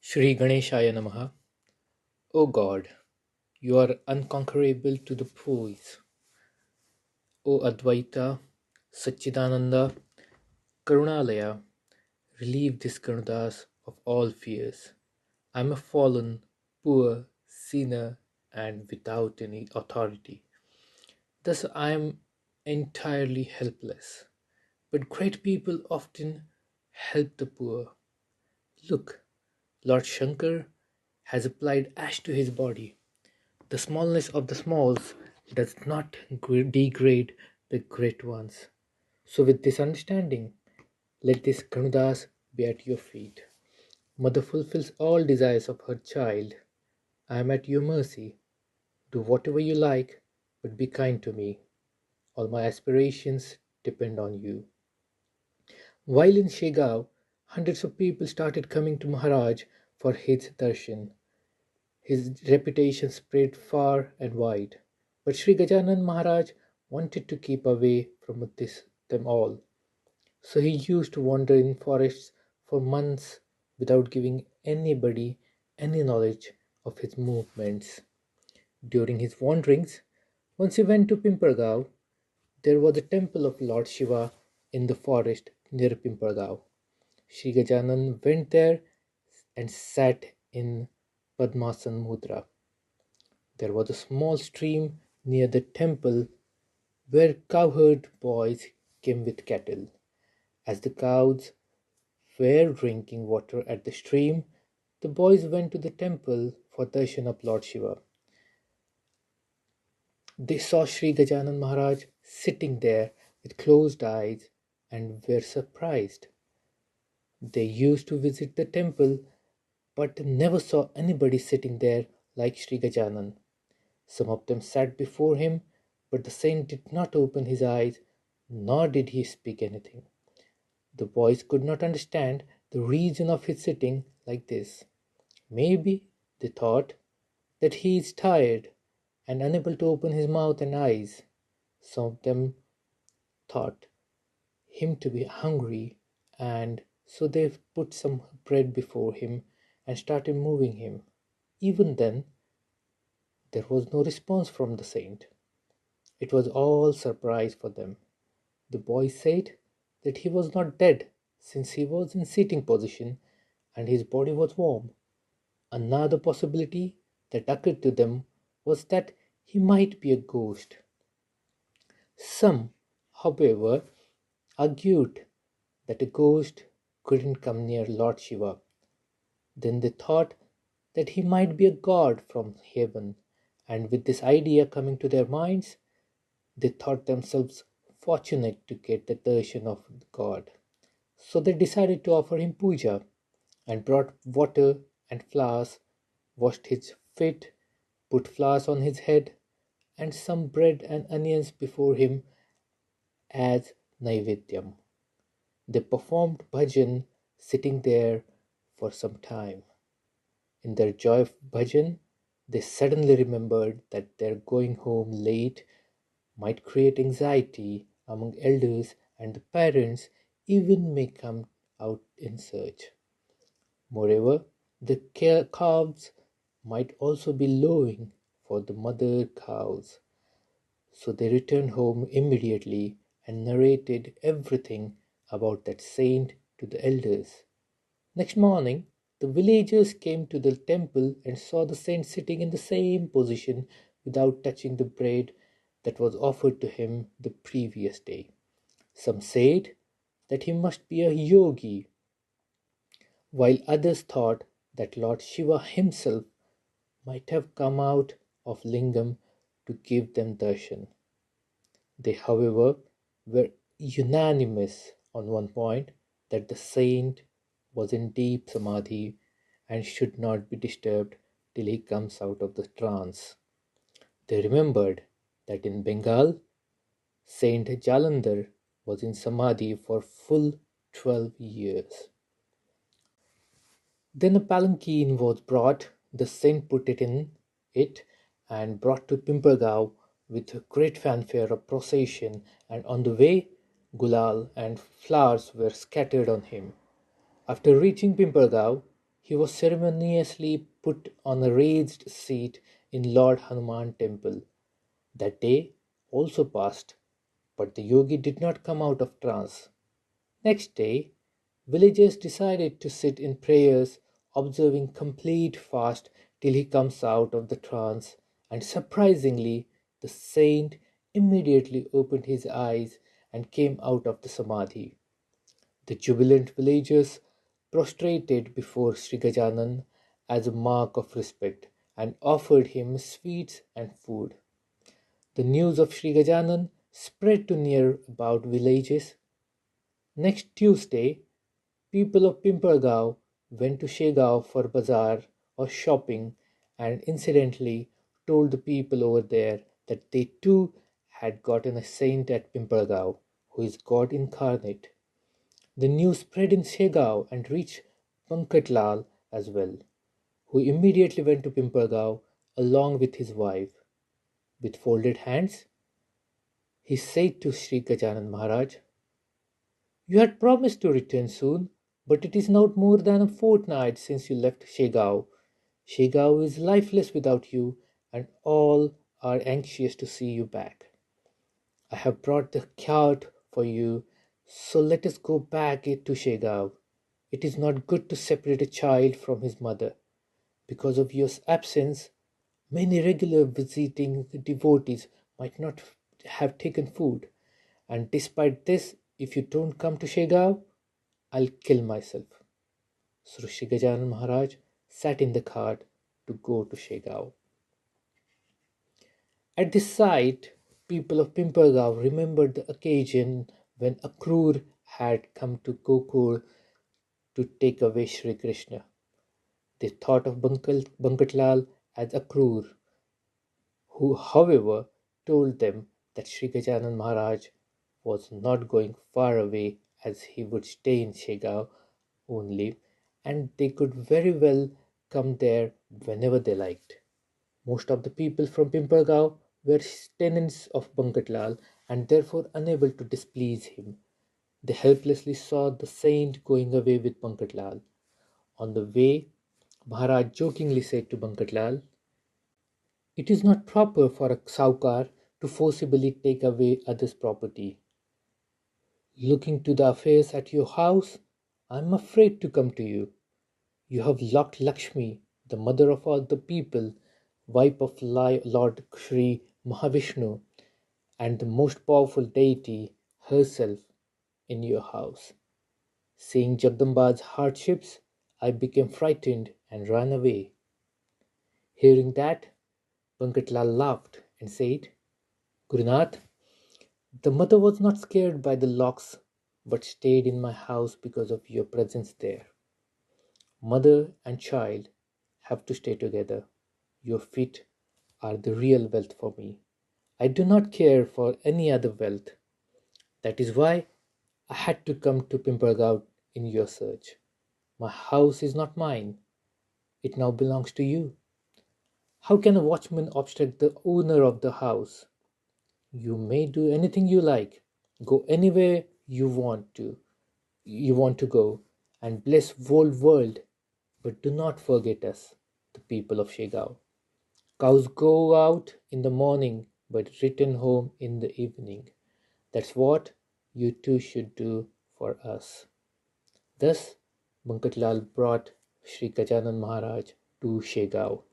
Shri Ganeshaya Namaha. O God, you are unconquerable to the foes. O Advaita, Satchidananda, Karunalaya, relieve this Karunadas of all fears. I am a fallen, poor sinner and without any authority. Thus I am entirely helpless. But great people often help the poor. Look, Lord Shankar has applied ash to his body. The smallness of the smalls does not degrade the great ones. So, with this understanding, let this Kanudas be at your feet. Mother fulfills all desires of her child. I am at your mercy. Do whatever you like, but be kind to me. All my aspirations depend on you. While in Shegaon, hundreds of people started coming to Maharaj for his darshan. His reputation spread far and wide. But Shri Gajanan Maharaj wanted to keep away from them all. So he used to wander in forests for months without giving anybody any knowledge of his movements. During his wanderings, once he went to Pimpalgaon. There was a temple of Lord Shiva in the forest near Pimpalgaon. Shri Gajanan went there and sat in Padmasan Mudra. There was a small stream near the temple where cowherd boys came with cattle. As the cows were drinking water at the stream, the boys went to the temple for darshan of Lord Shiva. They saw Shri Gajanan Maharaj sitting there with closed eyes and were surprised. They used to visit the temple but never saw anybody sitting there like Shri Gajanan. Some of them sat before him, but the saint did not open his eyes, nor did he speak anything. The boys could not understand the reason of his sitting like this. Maybe, they thought, that he is tired and unable to open his mouth and eyes. Some of them thought him to be hungry, and so they put some bread before him and started moving him. Even then, there was no response from the saint. It was all surprise for them. The boy said that he was not dead since he was in sitting position and his body was warm. Another possibility that occurred to them was that he might be a ghost. Some, however, argued that a ghost couldn't come near Lord Shiva. Then they thought that he might be a god from heaven, and with this idea coming to their minds, they thought themselves fortunate to get the darshan of God. So they decided to offer him puja and brought water and flowers, washed his feet, put flowers on his head, and some bread and onions before him as Naivedyam. They performed bhajan sitting there for some time. In their joy of bhajan, they suddenly remembered that their going home late might create anxiety among elders, and the parents even may come out in search. Moreover, the calves might also be lowing for the mother cows. So they returned home immediately and narrated everything about that saint to the elders. Next morning, the villagers came to the temple and saw the saint sitting in the same position without touching the bread that was offered to him the previous day. Some said that he must be a yogi, while others thought that Lord Shiva himself might have come out of Lingam to give them darshan. They, however, were unanimous on one point, that the saint was in deep samadhi and should not be disturbed till he comes out of the trance. They remembered that in Bengal, Saint Jalandhar was in samadhi for full 12 years. Then a palanquin was brought, the saint put it in it, and brought to Pimpalgaon with great fanfare of procession, and on the way gulal and flowers were scattered on him. After reaching Pimpalgaon, he was ceremoniously put on a raised seat in Lord Hanuman temple. That day also passed, but the yogi did not come out of trance. Next day, villagers decided to sit in prayers, observing complete fast till he comes out of the trance, and surprisingly, the saint immediately opened his eyes and came out of the samadhi. The jubilant villagers prostrated before Shri Gajanan as a mark of respect and offered him sweets and food. The news of Shri Gajanan spread to near about villages. Next Tuesday, people of Pimpalgaon went to Shegaon for bazaar or shopping and incidentally told the people over there that they too had gotten a saint at Pimpalgaon who is God incarnate. The news spread in Shegaon and reached Pankatlal as well, who immediately went to Pimpalgaon along with his wife. With folded hands, he said to Shri Gajanan Maharaj, "You had promised to return soon, but it is now more than a fortnight since you left Shegaon. Shegaon is lifeless without you, and all are anxious to see you back. I have brought the cart for you, so let us go back to Shegaon. It is not good to separate a child from his mother. Because of your absence, many regular visiting devotees might not have taken food, and despite this, if you don't come to Shegaon, I'll kill myself." So Shri Gajanan Maharaj sat in the cart to go to Shegaon. At this sight, people of Pimpalgaon remembered the occasion when Akrur had come to Gokul to take away Shri Krishna. They thought of Bankatlal as Akrur, who, however, told them that Shri Gajanan Maharaj was not going far away as he would stay in Shegaon only, and they could very well come there whenever they liked. Most of the people from Pimpalgaon were tenants of Bankatlal and therefore unable to displease him. They helplessly saw the saint going away with Bankatlal. On the way, Maharaj jokingly said to Bankatlal, "It is not proper for a saukar to forcibly take away others' property. Looking to the affairs at your house, I am afraid to come to you. You have locked Lakshmi, the mother of all the people, wife of Lord Shri Mahavishnu, and the most powerful deity herself, in your house. Seeing Jagdamba's hardships, I became frightened and ran away." Hearing that, Bankatlal laughed and said, "Gurunath, the mother was not scared by the locks, but stayed in my house because of your presence there. Mother and child have to stay together. Your feet are the real wealth for me. I do not care for any other wealth. That is why I had to come to Pimpalgaon in your search. My house is not mine. It now belongs to you. How can a watchman obstruct the owner of the house? You may do anything you like. Go anywhere you want to go, and bless whole world. But do not forget us, the people of Shegaon. Cows go out in the morning, but return home in the evening. That's what you too should do for us." Thus, Bankatlal brought Shri Gajanan Maharaj to Shegaon.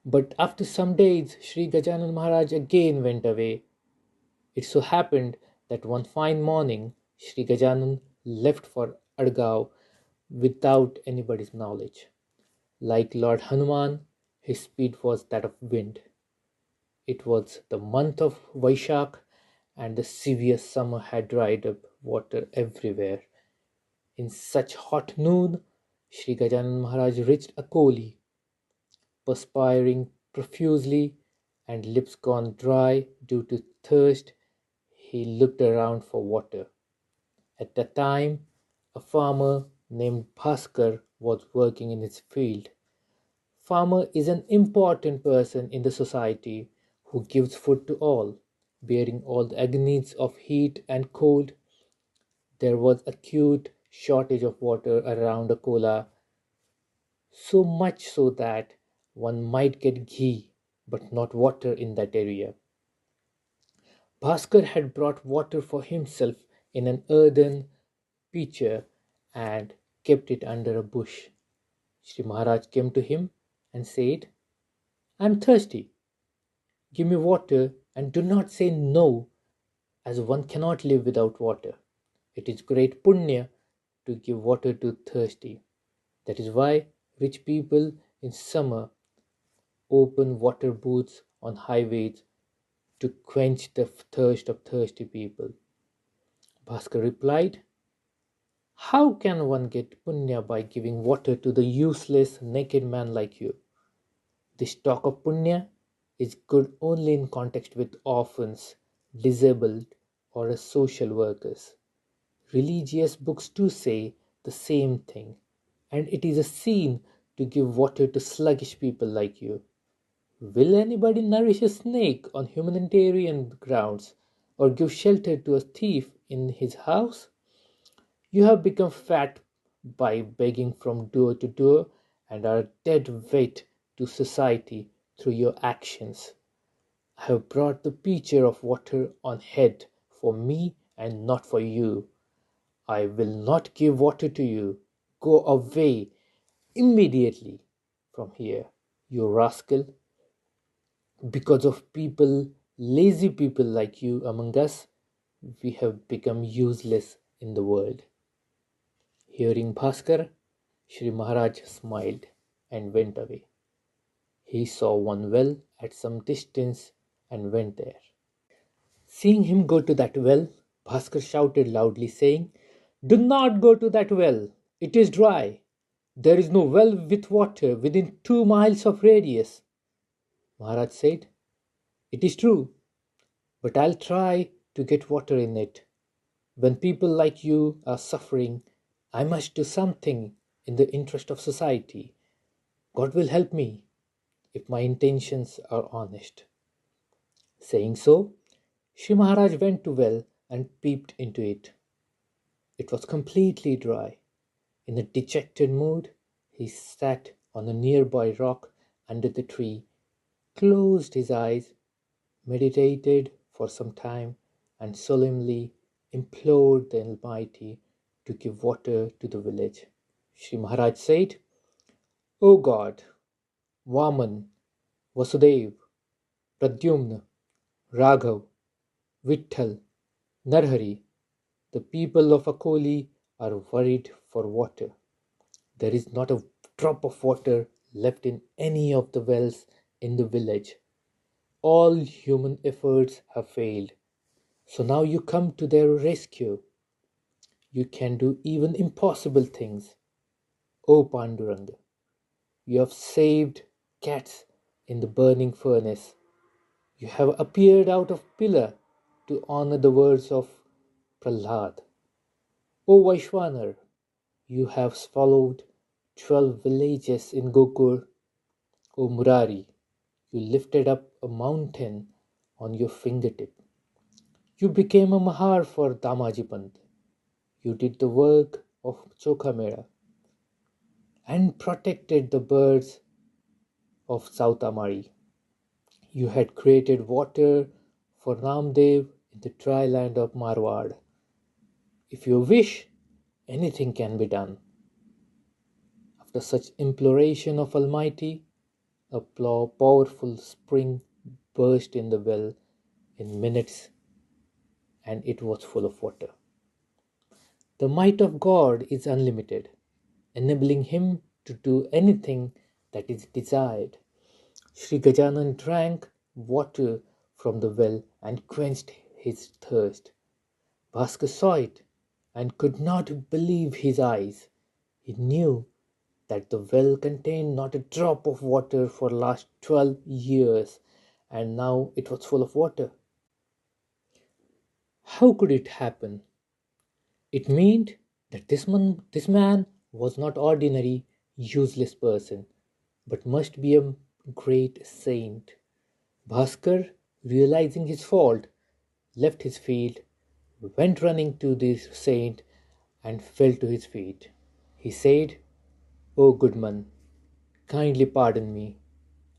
But after some days, Shri Gajanan Maharaj again went away. It so happened that one fine morning, Shri Gajanan left for Adgaon without anybody's knowledge. Like Lord Hanuman, his speed was that of wind. It was the month of Vaishak, and the severe summer had dried up water everywhere. In such hot noon, Shri Gajanan Maharaj reached Akoli, perspiring profusely and lips gone dry due to thirst. He looked around for water. At that time, a farmer named Bhaskar was working in his field. Farmer is an important person in the society who gives food to all, bearing all the agonies of heat and cold. There was acute shortage of water around Akola, so much so that one might get ghee but not water in that area. Bhaskar had brought water for himself in an earthen pitcher and kept it under a bush. Shri Maharaj came to him and said, I am thirsty. Give me water and do not say no, as one cannot live without water. It is great punya to give water to thirsty. That is why rich people in summer open water booths on highways to quench the thirst of thirsty people. Bhaskar replied, how can one get punya by giving water to the useless naked man like you? This talk of punya is good only in context with orphans, disabled, or as social workers. Religious books too say the same thing, and it is a sin to give water to sluggish people like you. Will anybody nourish a snake on humanitarian grounds or give shelter to a thief in his house? You have become fat by begging from door to door and are a dead weight to society through your actions. I have brought the pitcher of water on head for me and not for you. I will not give water to you. Go away immediately from here, you rascal. Because of people, lazy people like you among us, we have become useless in the world. Hearing Bhaskar, Shri Maharaj smiled and went away. He saw one well at some distance and went there. Seeing him go to that well, Bhaskar shouted loudly, saying, do not go to that well. It is dry. There is no well with water within 2 miles of radius. Maharaj said, it is true, but I'll try to get water in it. When people like you are suffering, I must do something in the interest of society. God will help me if my intentions are honest. Saying so, Shri Maharaj went to well and peeped into it. It was completely dry. In a dejected mood, he sat on a nearby rock under the tree, closed his eyes, meditated for some time, and solemnly implored the Almighty to give water to the village. Shri Maharaj said, O God, Vaman, Vasudev, Pradyumna, Raghav, Vitthal, Narhari, the people of Akoli are worried for water. There is not a drop of water left in any of the wells in the village. All human efforts have failed. So now you come to their rescue. You can do even impossible things. O Panduranga, you have saved cats in the burning furnace. You have appeared out of pillar to honor the words of Prahlad. O Vaishwanar, you have swallowed 12 villages in Gokul. O Murari, you lifted up a mountain on your fingertip. You became a Mahar for Damaji Pant. You did the work of Chokha Mera and protected the birds of South Amari. You had created water for Ramdev in the dry land of Marwad. If you wish, anything can be done. After such imploration of Almighty, a powerful spring burst in the well in minutes, and it was full of water. The might of God is unlimited, enabling him to do anything that is desired. Shri Gajanan drank water from the well and quenched his thirst. Bhaskar saw it and could not believe his eyes. He knew that the well contained not a drop of water for last 12 years, and now it was full of water. How could it happen? It meant that this man was not ordinary, useless person, but must be a great saint. Bhaskar, realizing his fault, left his field, went running to the saint, and fell to his feet. He said, O good man, Kindly pardon me.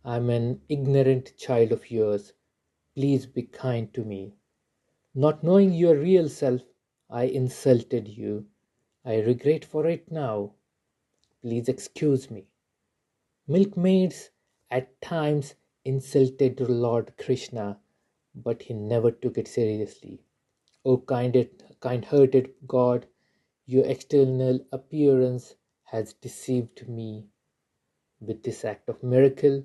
I am an ignorant child of yours. Please be kind to me. Not knowing your real self, I insulted you. I regret for it now. Please excuse me. Milkmaids at times insulted Lord Krishna, but he never took it seriously. O kind-hearted God, your external appearance has deceived me. With this act of miracle,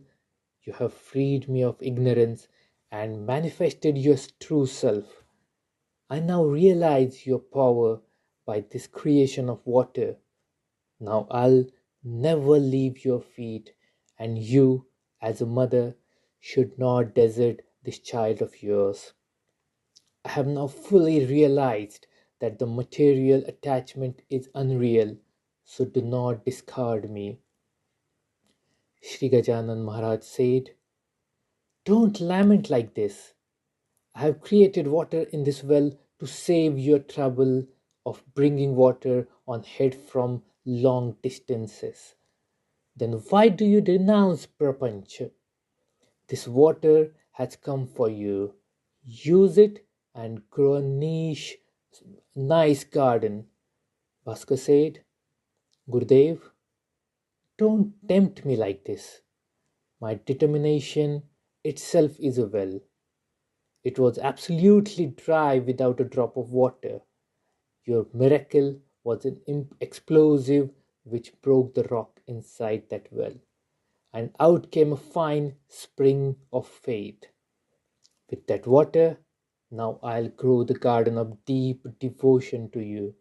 you have freed me of ignorance and manifested your true self. I now realize your power by this creation of water. Now I'll never leave your feet, and you, as a mother, should not desert this child of yours. I have now fully realized that the material attachment is unreal, so do not discard me. Shri Gajanan Maharaj said, "Don't lament like this. I have created water in this well to save your trouble of bringing water on head from long distances. Then why do you denounce Prapancha? This water has come for you. Use it and grow a nice garden." Bhaskar said, "Gurudev, don't tempt me like this. My determination itself is a well. It was absolutely dry without a drop of water. Your miracle was an explosive which broke the rock inside that well, and out came a fine spring of faith. With that water, now I'll grow the garden of deep devotion to you.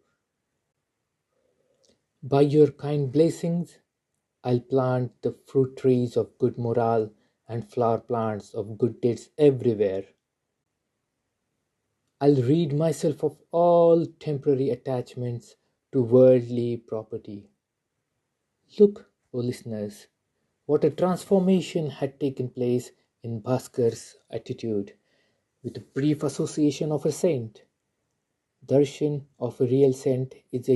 By your kind blessings, I'll plant the fruit trees of good morale and flower plants of good deeds everywhere. I'll rid myself of all temporary attachments to worldly property." Look, O listeners, what a transformation had taken place in Bhaskar's attitude. With a brief association of a saint, darshan of a real saint is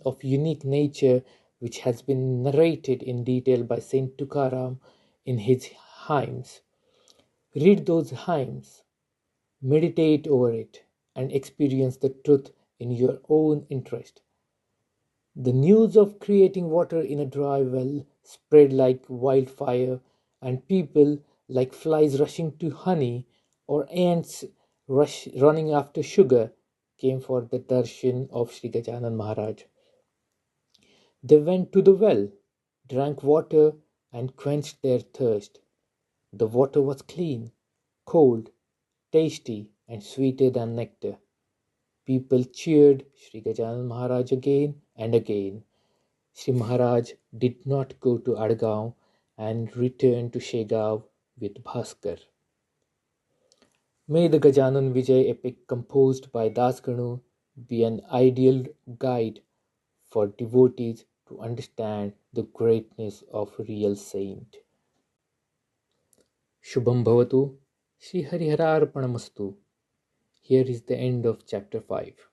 of unique nature which has been narrated in detail by Saint Tukaram in his hymns. Read those hymns, meditate over it, and experience the truth in your own interest. The news of creating water in a dry well spread like wildfire, and people, like flies rushing to honey or ants running after sugar, came for the darshan of Shri Gajanan Maharaj. They went to the well, drank water, and quenched their thirst. The water was clean, cold, tasty, and sweeter than nectar. People cheered Shri Gajanan Maharaj again and again. Shri Maharaj did not go to Adgaon and returned to Shegaon with Bhaskar. May the Gajanan Vijay epic composed by Das Ganu be an ideal guide for devotees to understand the greatness of a real saint. Shubham Bhavatu, Shri Harihararpanamastu. Here is the end of chapter 5.